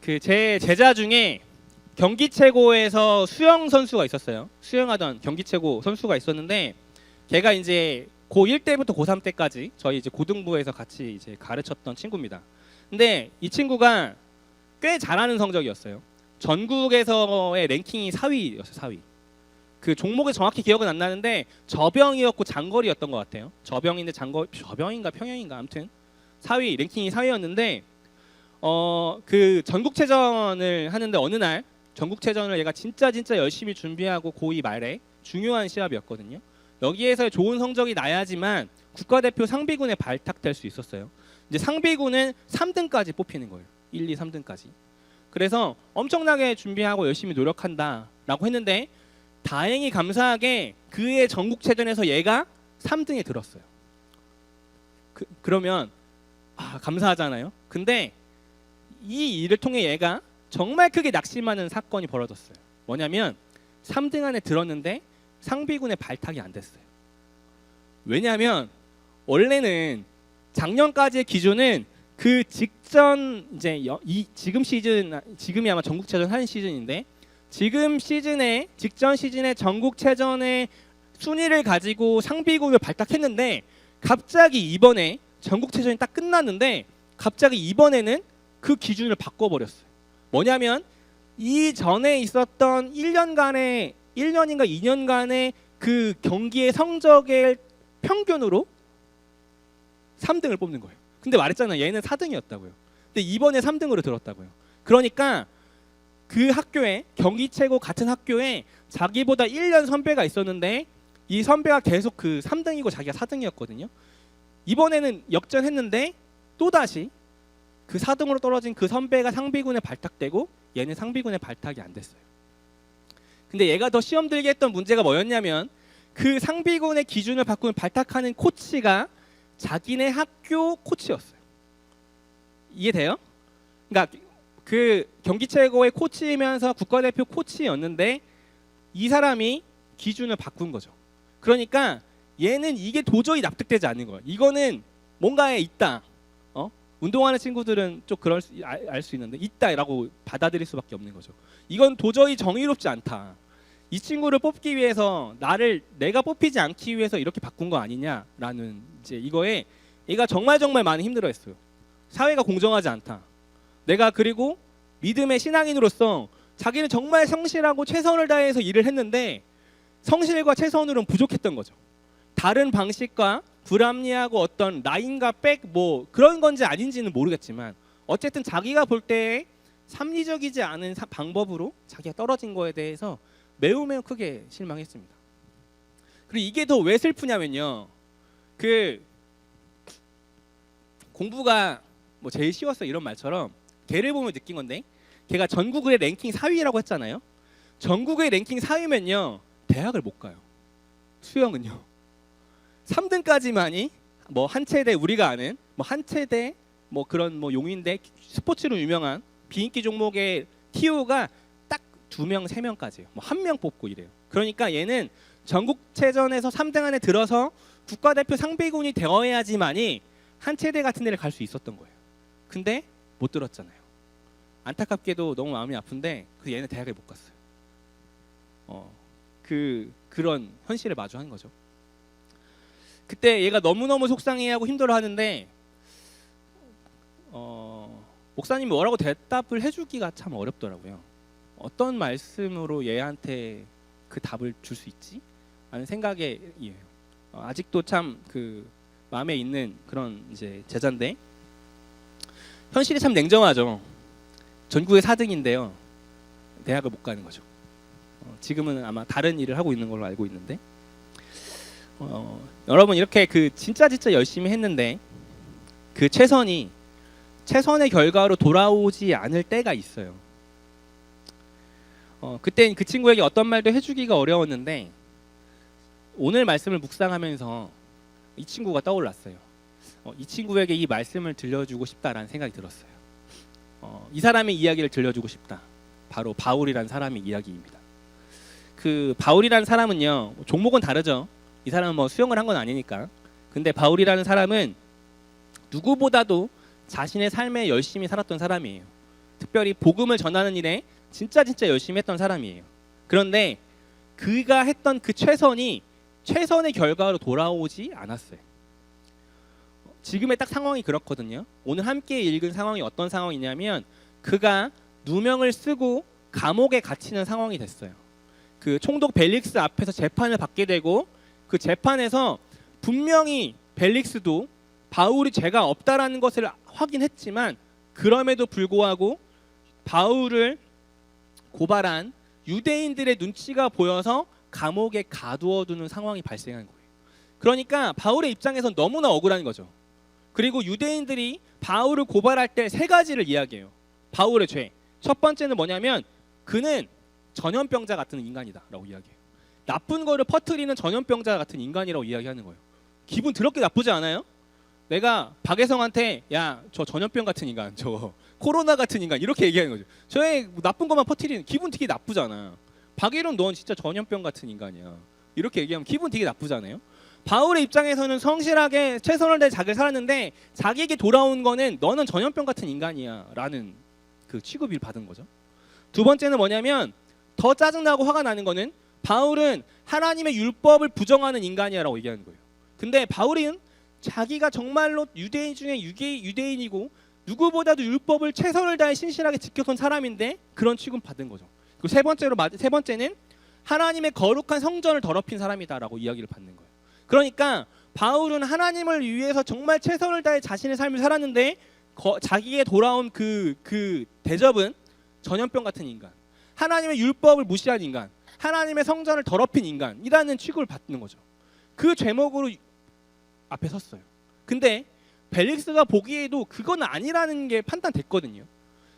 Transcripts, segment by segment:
그 제 제자 중에 경기 최고에서 수영 선수가 있었어요. 수영하던 경기 최고 선수가 있었는데 걔가 이제 고1 때부터 고3 때까지 저희 이제 고등부에서 같이 이제 가르쳤던 친구입니다. 근데 이 친구가 꽤 잘하는 성적이었어요. 전국에서의 랭킹이 4위였어요. 4위. 그 종목이 정확히 기억은 안 나는데 저병이었고 장거리였던 것 같아요. 저병인데 저병인가 평영인가 아무튼 4위 랭킹이 4위였는데 그 전국체전을 하는데 어느 날 전국체전을 얘가 진짜 열심히 준비하고 고2 말에 중요한 시합이었거든요. 여기에서 좋은 성적이 나야지만 국가대표 상비군에 발탁될 수 있었어요. 이제 상비군은 3등까지 뽑히는 거예요. 1, 2, 3등까지. 그래서 엄청나게 준비하고 열심히 노력한다라고 했는데 다행히 감사하게 그의 전국체전에서 얘가 3등에 들었어요. 그러면 감사하잖아요. 근데 이 일을 통해 얘가 정말 크게 낙심하는 사건이 벌어졌어요. 뭐냐면 3등 안에 들었는데 상비군에 발탁이 안 됐어요. 왜냐하면 원래는 작년까지의 기준은 그 직전 이제 지금 시즌 지금이 아마 전국체전 하는 시즌인데 지금 시즌에 직전 시즌에 전국체전의 순위를 가지고 상비군을 발탁했는데 갑자기 이번에 전국체전이 딱 끝났는데 갑자기 이번에는 그 기준을 바꿔버렸어요. 뭐냐면 이전에 있었던 1년간의 1년인가 2년간의 그 경기의 성적의 평균으로 3등을 뽑는 거예요. 근데 말했잖아요. 얘는 4등이었다고요. 근데 이번에 3등으로 들었다고요. 그러니까 그 학교에 경기 최고 같은 학교에 자기보다 1년 선배가 있었는데 이 선배가 계속 그 3등이고 자기가 4등이었거든요. 이번에는 역전했는데 또다시 그 4등으로 떨어진 그 선배가 상비군에 발탁되고 얘는 상비군에 발탁이 안 됐어요. 근데 얘가 더 시험 들게 했던 문제가 뭐였냐면 그 상비군의 기준을 바꾸는 발탁하는 코치가 자기네 학교 코치였어요. 이해돼요? 그러니까 그 경기 최고의 코치이면서 국가대표 코치였는데 이 사람이 기준을 바꾼 거죠. 그러니까 얘는 이게 도저히 납득되지 않는 거예요. 이거는 뭔가에 있다. 운동하는 친구들은 좀 알 수 있는데 있다라고 받아들일 수밖에 없는 거죠. 이건 도저히 정의롭지 않다. 이 친구를 뽑기 위해서 내가 뽑히지 않기 위해서 이렇게 바꾼 거 아니냐라는 이제 이거에 얘가 정말 많이 힘들어했어요. 사회가 공정하지 않다. 내가 그리고 믿음의 신앙인으로서 자기는 정말 성실하고 최선을 다해서 일을 했는데 성실과 최선으로는 부족했던 거죠. 다른 방식과 불합리하고 어떤 라인과 백 뭐 그런 건지 아닌지는 모르겠지만 어쨌든 자기가 볼 때 합리적이지 않은 방법으로 자기가 떨어진 거에 대해서 매우 크게 실망했습니다. 그리고 이게 더 왜 슬프냐면요. 그 공부가 뭐 제일 쉬웠어 이런 말처럼 걔를 보면 느낀 건데 걔가 전국의 랭킹 4위라고 했잖아요. 전국의 랭킹 4위면요. 대학을 못 가요. 수영은요. 3등까지만이 뭐 한체대 우리가 아는 뭐 한체대 뭐 그런 뭐 용인대 스포츠로 유명한 비인기 종목의 TO가 딱 2명, 3명까지예요. 뭐 1명 뽑고 이래요. 그러니까 얘는 전국체전에서 3등 안에 들어서 국가대표 상비군이 되어야지만이 한체대 같은 데를 갈 수 있었던 거예요. 근데 못 들었잖아요. 안타깝게도 너무 마음이 아픈데 얘는 대학을 못 갔어요. 그런 현실을 마주한 거죠. 그때 얘가 너무너무 속상해하고 힘들어하는데 목사님이 뭐라고 대답을 해주기가 참 어렵더라고요. 어떤 말씀으로 얘한테 그 답을 줄 수 있지? 라는 생각에 아직도 참 그 마음에 있는 그런 이제 제자인데 현실이 참 냉정하죠. 전국의 4등인데요. 대학을 못 가는 거죠. 지금은 아마 다른 일을 하고 있는 걸로 알고 있는데 여러분 이렇게 그 진짜 열심히 했는데 그 최선의 결과로 돌아오지 않을 때가 있어요. 그때 그 친구에게 어떤 말도 해주기가 어려웠는데 오늘 말씀을 묵상하면서 이 친구가 떠올랐어요. 이 친구에게 이 말씀을 들려주고 싶다라는 생각이 들었어요. 이 사람의 이야기를 들려주고 싶다. 바로 바울이라는 사람의 이야기입니다. 그 바울이라는 사람은요 종목은 다르죠. 이 사람은 뭐 수영을 한 건 아니니까. 근데 바울이라는 사람은 누구보다도 자신의 삶에 열심히 살았던 사람이에요. 특별히 복음을 전하는 일에 진짜 열심히 했던 사람이에요. 그런데 그가 했던 그 최선이 최선의 결과로 돌아오지 않았어요. 지금의 딱 상황이 그렇거든요. 오늘 함께 읽은 상황이 어떤 상황이냐면 그가 누명을 쓰고 감옥에 갇히는 상황이 됐어요. 그 총독 벨릭스 앞에서 재판을 받게 되고 그 재판에서 분명히 벨릭스도 바울이 죄가 없다라는 것을 확인했지만 그럼에도 불구하고 바울을 고발한 유대인들의 눈치가 보여서 감옥에 가두어두는 상황이 발생한 거예요. 그러니까 바울의 입장에선 너무나 억울한 거죠. 그리고 유대인들이 바울을 고발할 때 세 가지를 이야기해요. 바울의 죄. 첫 번째는 뭐냐면 그는 전염병자 같은 인간이다라고 이야기해요. 나쁜 거를 퍼뜨리는 전염병자 같은 인간이라고 이야기하는 거예요. 기분 더럽게 나쁘지 않아요? 내가 박혜성한테 야, 저 전염병 같은 인간, 저 코로나 같은 인간 이렇게 얘기하는 거죠. 저의 나쁜 것만 퍼뜨리는 기분 되게 나쁘잖아. 박예론 넌 진짜 전염병 같은 인간이야. 이렇게 얘기하면 기분 되게 나쁘잖아요. 바울의 입장에서는 성실하게 최선을 다해 자기를 살았는데 자기에게 돌아온 거는 너는 전염병 같은 인간이야 라는 그 취급을 받은 거죠. 두 번째는 뭐냐면 더 짜증나고 화가 나는 거는 바울은 하나님의 율법을 부정하는 인간이라고 얘기하는 거예요. 근데 바울은 자기가 정말로 유대인 중에 유대인이고 누구보다도 율법을 최선을 다해 신실하게 지켰던 사람인데 그런 취급 받은 거죠. 그리고 세 번째는 하나님의 거룩한 성전을 더럽힌 사람이다라고 이야기를 받는 거예요. 그러니까 바울은 하나님을 위해서 정말 최선을 다해 자신의 삶을 살았는데 자기에 돌아온 그 대접은 전염병 같은 인간, 하나님의 율법을 무시한 인간, 하나님의 성전을 더럽힌 인간이라는 취급을 받는 거죠. 그 죄목으로 앞에 섰어요. 근데 벨릭스가 보기에도 그건 아니라는 게 판단됐거든요.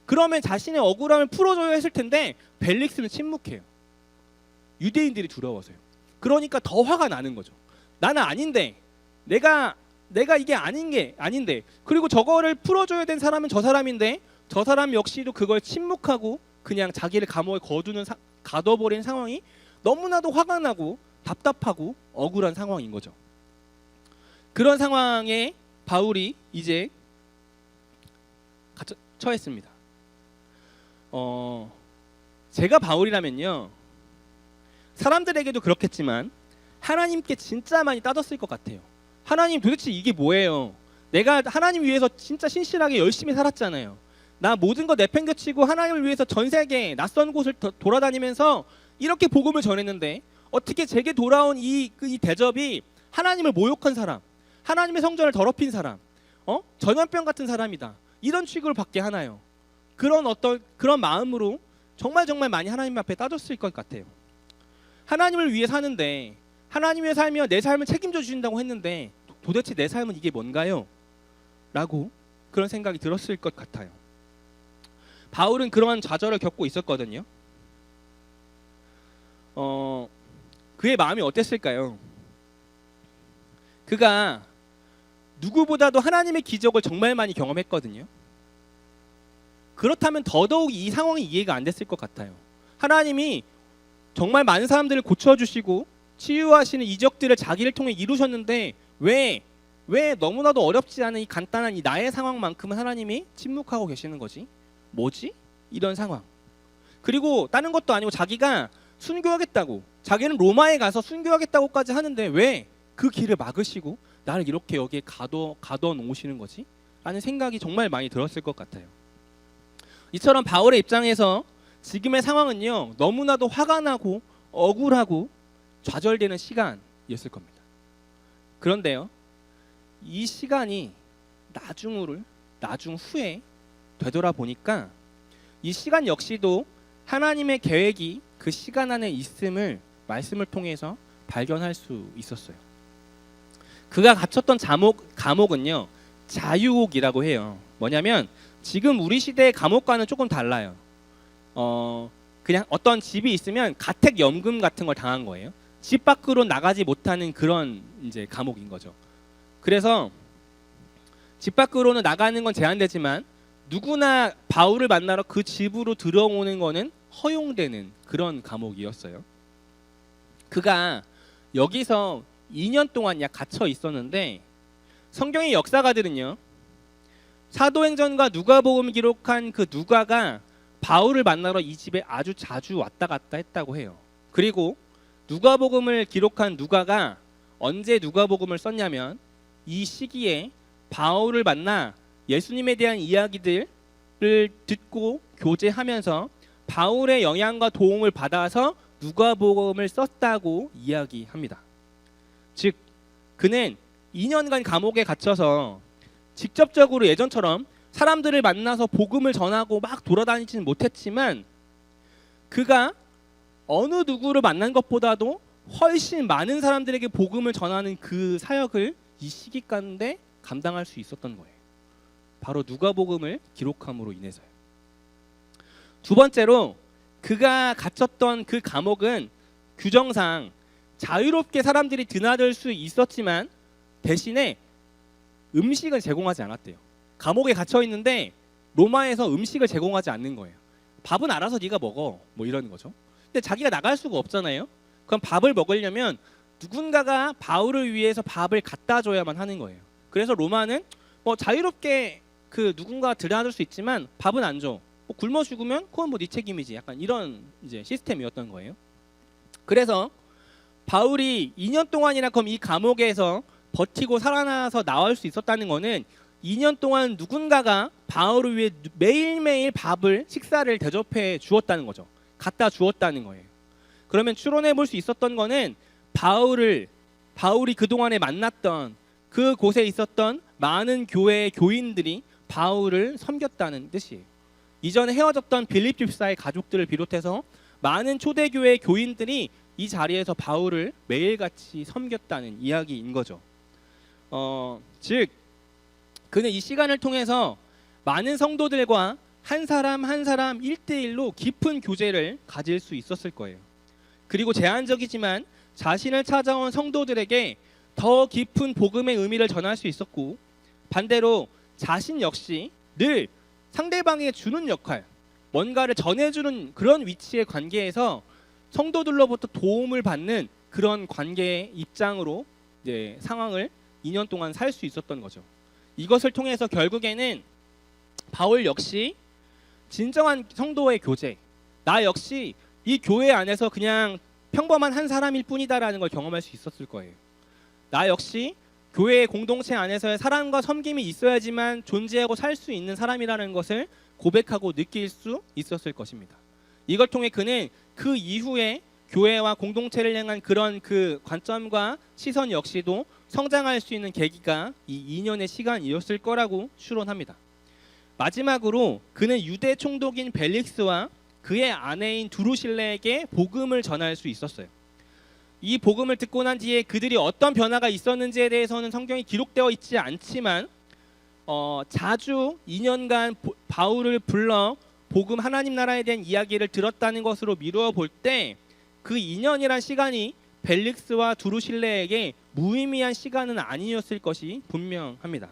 그러면 자신의 억울함을 풀어줘야 했을 텐데 벨릭스는 침묵해요. 유대인들이 두려워서요. 그러니까 더 화가 나는 거죠. 나는 아닌데 내가 이게 아닌데 그리고 저거를 풀어줘야 된 사람은 저 사람인데 저 사람 역시도 그걸 침묵하고 그냥 자기를 감옥에 가둬버린 상황이 너무나도 화가 나고 답답하고 억울한 상황인 거죠. 그런 상황에 바울이 이제 처했습니다. 제가 바울이라면요 사람들에게도 그렇겠지만 하나님께 진짜 많이 따졌을 것 같아요. 하나님 도대체 이게 뭐예요? 내가 하나님 위해서 진짜 신실하게 열심히 살았잖아요. 나 모든 거 내팽개치고 하나님을 위해서 전 세계 낯선 곳을 돌아다니면서 이렇게 복음을 전했는데 어떻게 제게 돌아온 이 대접이 하나님을 모욕한 사람, 하나님의 성전을 더럽힌 사람, 전염병 같은 사람이다. 이런 취급을 받게 하나요? 그런 마음으로 정말 많이 하나님 앞에 따졌을 것 같아요. 하나님을 위해 사는데 하나님의 삶이여 내 삶을 책임져 주신다고 했는데 도대체 내 삶은 이게 뭔가요? 라고 그런 생각이 들었을 것 같아요. 바울은 그러한 좌절을 겪고 있었거든요. 그의 마음이 어땠을까요? 그가 누구보다도 하나님의 기적을 정말 많이 경험했거든요. 그렇다면 더더욱 이 상황이 이해가 안 됐을 것 같아요. 하나님이 정말 많은 사람들을 고쳐주시고 치유하시는 이적들을 자기를 통해 이루셨는데 왜 너무나도 어렵지 않은 이 간단한 이 나의 상황만큼은 하나님이 침묵하고 계시는 거지? 뭐지? 이런 상황. 그리고 다른 것도 아니고 자기가 순교하겠다고, 자기는 로마에 가서 순교하겠다고까지 하는데 왜 그 길을 막으시고 나를 이렇게 여기에 가둬 놓으시는 거지? 라는 생각이 정말 많이 들었을 것 같아요. 이처럼 바울의 입장에서 지금의 상황은요 너무나도 화가 나고 억울하고 좌절되는 시간이었을 겁니다. 그런데요 이 시간이 나중 후에 되돌아보니까 이 시간 역시도 하나님의 계획이 그 시간 안에 있음을 말씀을 통해서 발견할 수 있었어요. 그가 갇혔던 감옥은요 자유옥이라고 해요. 뭐냐면 지금 우리 시대의 감옥과는 조금 달라요. 그냥 어떤 집이 있으면 가택연금 같은 걸 당한 거예요. 집 밖으로 나가지 못하는 그런 이제 감옥인 거죠. 그래서 집 밖으로는 나가는 건 제한되지만 누구나 바울을 만나러 그 집으로 들어오는 거는 허용되는 그런 감옥이었어요. 그가 여기서 2년 동안 약 갇혀 있었는데 성경의 역사가들은요 사도행전과 누가복음을 기록한 그 누가가 바울을 만나러 이 집에 아주 자주 왔다 갔다 했다고 해요. 그리고 누가복음을 기록한 누가가 언제 누가복음을 썼냐면 이 시기에 바울을 만나 예수님에 대한 이야기들을 듣고 교제하면서 바울의 영향과 도움을 받아서 누가복음을 썼다고 이야기합니다. 즉 그는 2년간 감옥에 갇혀서 직접적으로 예전처럼 사람들을 만나서 복음을 전하고 막 돌아다니지는 못했지만 그가 어느 누구를 만난 것보다도 훨씬 많은 사람들에게 복음을 전하는 그 사역을 이 시기 가운데 감당할 수 있었던 거예요. 바로 누가복음을 기록함으로 인해서요. 두 번째로 그가 갇혔던 그 감옥은 규정상 자유롭게 사람들이 드나들 수 있었지만 대신에 음식을 제공하지 않았대요. 감옥에 갇혀 있는데 로마에서 음식을 제공하지 않는 거예요. 밥은 알아서 네가 먹어 뭐 이러는 거죠. 근데 자기가 나갈 수가 없잖아요. 그럼 밥을 먹으려면 누군가가 바울을 위해서 밥을 갖다 줘야만 하는 거예요. 그래서 로마는 뭐 자유롭게 그 누군가 드나들 수 있지만 밥은 안 줘. 뭐 굶어 죽으면 그건 뭐 네 책임이지. 약간 이런 이제 시스템이었던 거예요. 그래서 바울이 2년 동안이나 그럼 이 감옥에서 버티고 살아나서 나올 수 있었다는 거는 2년 동안 누군가가 바울을 위해 매일매일 식사를 대접해 주었다는 거죠. 갖다 주었다는 거예요. 그러면 추론해 볼 수 있었던 거는 바울이 그동안에 만났던 그곳에 있었던 많은 교회의 교인들이 바울을 섬겼다는 뜻이에요. 이전에 헤어졌던 빌립 집사의 가족들을 비롯해서 많은 초대교회 교인들이 이 자리에서 바울을 매일같이 섬겼다는 이야기인 거죠. 즉 그는 이 시간을 통해서 많은 성도들과 한 사람 한 사람 1대1로 깊은 교제를 가질 수 있었을 거예요. 그리고 제한적이지만 자신을 찾아온 성도들에게 더 깊은 복음의 의미를 전할 수 있었고, 반대로 자신 역시 늘 상대방에게 주는 역할, 뭔가를 전해주는 그런 위치의 관계에서 성도들로부터 도움을 받는 그런 관계의 입장으로 이제 상황을 2년 동안 살 수 있었던 거죠. 이것을 통해서 결국에는 바울 역시 진정한 성도의 교제, 나 역시 이 교회 안에서 그냥 평범한 한 사람일 뿐이다라는 걸 경험할 수 있었을 거예요. 나 역시 교회의 공동체 안에서의 사랑과 섬김이 있어야지만 존재하고 살 수 있는 사람이라는 것을 고백하고 느낄 수 있었을 것입니다. 이걸 통해 그는 그 이후에 교회와 공동체를 향한 그런 그 관점과 시선 역시도 성장할 수 있는 계기가 이 2년의 시간이었을 거라고 추론합니다. 마지막으로 그는 유대 총독인 벨릭스와 그의 아내인 두루실레에게 복음을 전할 수 있었어요. 이 복음을 듣고 난 뒤에 그들이 어떤 변화가 있었는지에 대해서는 성경이 기록되어 있지 않지만 자주 2년간 바울을 불러 복음 하나님 나라에 대한 이야기를 들었다는 것으로 미루어 볼 때 그 2년이란 시간이 벨릭스와 두루실레에게 무의미한 시간은 아니었을 것이 분명합니다.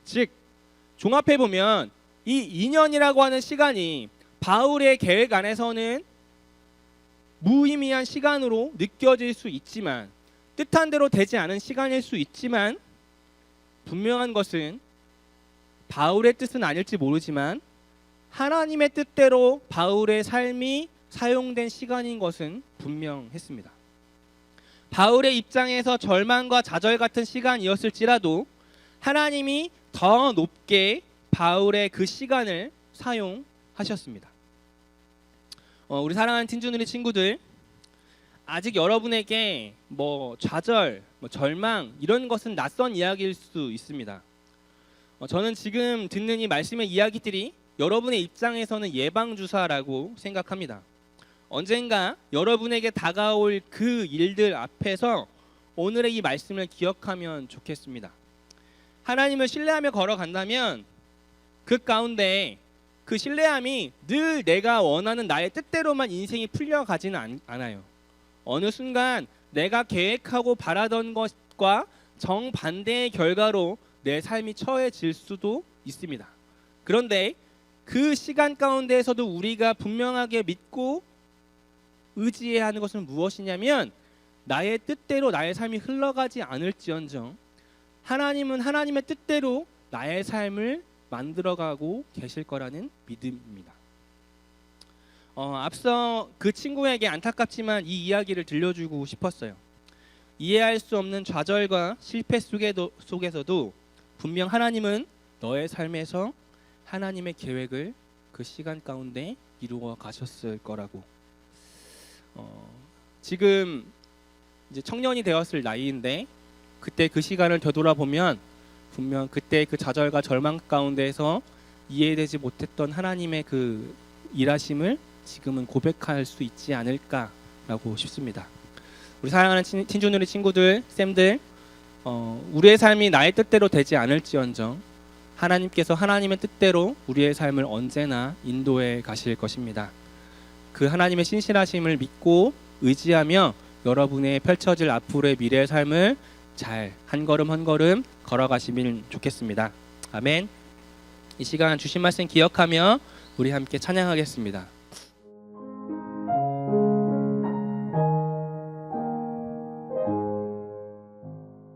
즉 종합해 보면 이 2년이라고 하는 시간이 바울의 계획 안에서는 무의미한 시간으로 느껴질 수 있지만, 뜻한 대로 되지 않은 시간일 수 있지만, 분명한 것은 바울의 뜻은 아닐지 모르지만 하나님의 뜻대로 바울의 삶이 사용된 시간인 것은 분명했습니다. 바울의 입장에서 절망과 좌절 같은 시간이었을지라도 하나님이 더 높게 바울의 그 시간을 사용하셨습니다. 우리 사랑하는 팀주누리 친구들, 아직 여러분에게 좌절, 절망 이런 것은 낯선 이야기일 수 있습니다. 저는 지금 듣는 이 말씀의 이야기들이 여러분의 입장에서는 예방주사라고 생각합니다. 언젠가 여러분에게 다가올 그 일들 앞에서 오늘의 이 말씀을 기억하면 좋겠습니다. 하나님을 신뢰하며 걸어간다면 그 가운데 그 신뢰함이 늘 내가 원하는 나의 뜻대로만 인생이 풀려가지는 않아요. 어느 순간 내가 계획하고 바라던 것과 정반대의 결과로 내 삶이 처해질 수도 있습니다. 그런데 그 시간 가운데에서도 우리가 분명하게 믿고 의지해야 하는 것은 무엇이냐면, 나의 뜻대로 나의 삶이 흘러가지 않을지언정 하나님은 하나님의 뜻대로 나의 삶을 만들어가고 계실 거라는 믿음입니다. 앞서 그 친구에게 안타깝지만 이 이야기를 들려주고 싶었어요. 이해할 수 없는 좌절과 실패 속에서도 분명 하나님은 너의 삶에서 하나님의 계획을 그 시간 가운데 이루어 가셨을 거라고. 지금 이제 청년이 되었을 나이인데 그때 그 시간을 되돌아보면 분명 그때 그 좌절과 절망 가운데에서 이해되지 못했던 하나님의 그 일하심을 지금은 고백할 수 있지 않을까라고 싶습니다. 우리 사랑하는 친주누리 친구들, 쌤들, 우리의 삶이 나의 뜻대로 되지 않을지언정 하나님께서 하나님의 뜻대로 우리의 삶을 언제나 인도해 가실 것입니다. 그 하나님의 신실하심을 믿고 의지하며 여러분의 펼쳐질 앞으로의 미래의 삶을 잘 한 걸음 한 걸음 걸어가시면 좋겠습니다. 아멘. 이 시간 주신 말씀 기억하며 우리 함께 찬양하겠습니다.